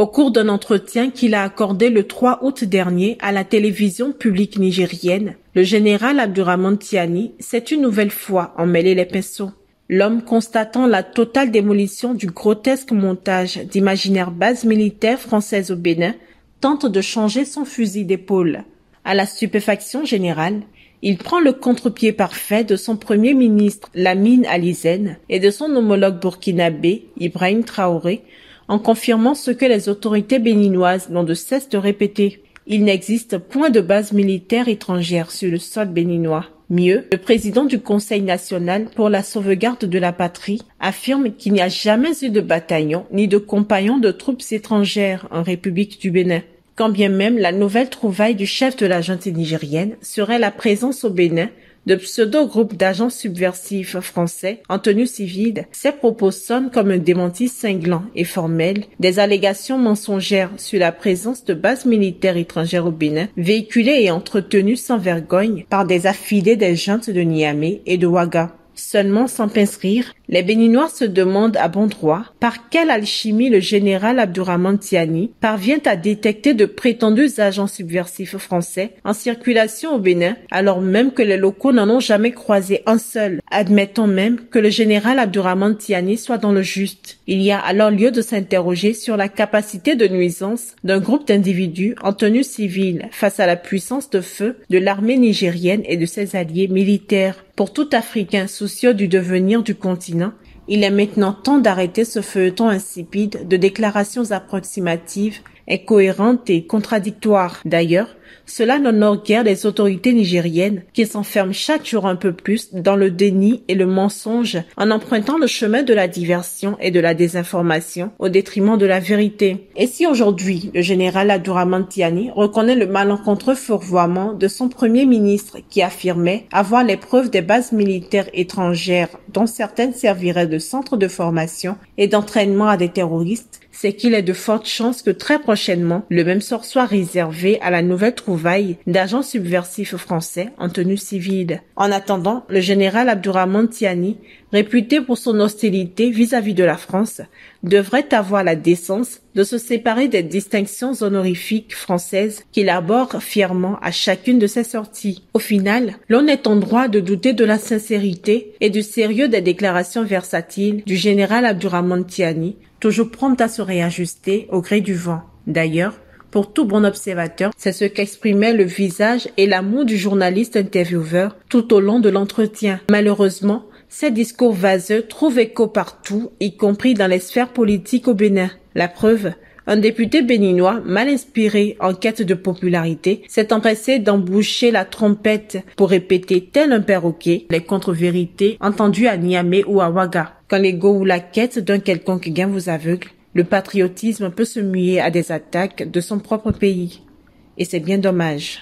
Au cours d'un entretien qu'il a accordé le 3 août dernier à la télévision publique nigérienne, le général Abdourahmane Tiani s'est une nouvelle fois emmêlé les pinceaux. L'homme, constatant la totale démolition du grotesque montage d'imaginaires bases militaires françaises au Bénin, tente de changer son fusil d'épaule. À la stupéfaction générale, il prend le contre-pied parfait de son premier ministre Lamine Alizène et de son homologue burkinabé Ibrahim Traoré, en confirmant ce que les autorités béninoises n'ont de cesse de répéter. Il n'existe point de base militaire étrangère sur le sol béninois. Mieux, le président du Conseil national pour la sauvegarde de la patrie affirme qu'il n'y a jamais eu de bataillon ni de compagnon de troupes étrangères en République du Bénin. Quand bien même la nouvelle trouvaille du chef de la junte nigérienne serait la présence au Bénin de pseudo-groupes d'agents subversifs français en tenue civile, ces propos sonnent comme un démenti cinglant et formel des allégations mensongères sur la présence de bases militaires étrangères au Bénin, véhiculées et entretenues sans vergogne par des affidés des juntes de Niamey et de Ouaga. Seulement sans pince rire, les Béninois se demandent à bon droit par quelle alchimie le général Abdourahmane Tiani parvient à détecter de prétendus agents subversifs français en circulation au Bénin, alors même que les locaux n'en ont jamais croisé un seul. Admettons même que le général Abdourahmane Tiani soit dans le juste. Il y a alors lieu de s'interroger sur la capacité de nuisance d'un groupe d'individus en tenue civile face à la puissance de feu de l'armée nigérienne et de ses alliés militaires. Pour tout Africain soucieux du devenir du continent, il est maintenant temps d'arrêter ce feuilleton insipide de déclarations approximatives, incohérentes et contradictoires. D'ailleurs, cela n'honore guère les autorités nigériennes qui s'enferment chaque jour un peu plus dans le déni et le mensonge en empruntant le chemin de la diversion et de la désinformation au détriment de la vérité. Et si aujourd'hui le général Abdourahmane Tiani reconnaît le malencontreux fourvoiement de son premier ministre qui affirmait avoir les preuves des bases militaires étrangères dont certaines serviraient de centres de formation et d'entraînement à des terroristes, c'est qu'il est de fortes chances que très prochainement, le même sort soit réservé à la nouvelle trouvaille d'agents subversifs français en tenue civile. En attendant, le général Abdourahmane Tiani, réputé pour son hostilité vis-à-vis de la France, devrait avoir la décence de se séparer des distinctions honorifiques françaises qu'il arbore fièrement à chacune de ses sorties. Au final, l'on est en droit de douter de la sincérité et du sérieux des déclarations versatiles du général Abdourahmane Tiani, toujours prompt à se réajuster au gré du vent. D'ailleurs, pour tout bon observateur, c'est ce qu'exprimait le visage et l'amour du journaliste intervieweur tout au long de l'entretien. Malheureusement, ces discours vaseux trouvent écho partout, y compris dans les sphères politiques au Bénin. La preuve, un député béninois mal inspiré en quête de popularité s'est empressé d'emboucher la trompette pour répéter tel un perroquet les contre-vérités entendues à Niamey ou à Ouaga. Quand l'ego ou la quête d'un quelconque gain vous aveugle, le patriotisme peut se muer à des attaques de son propre pays. Et c'est bien dommage.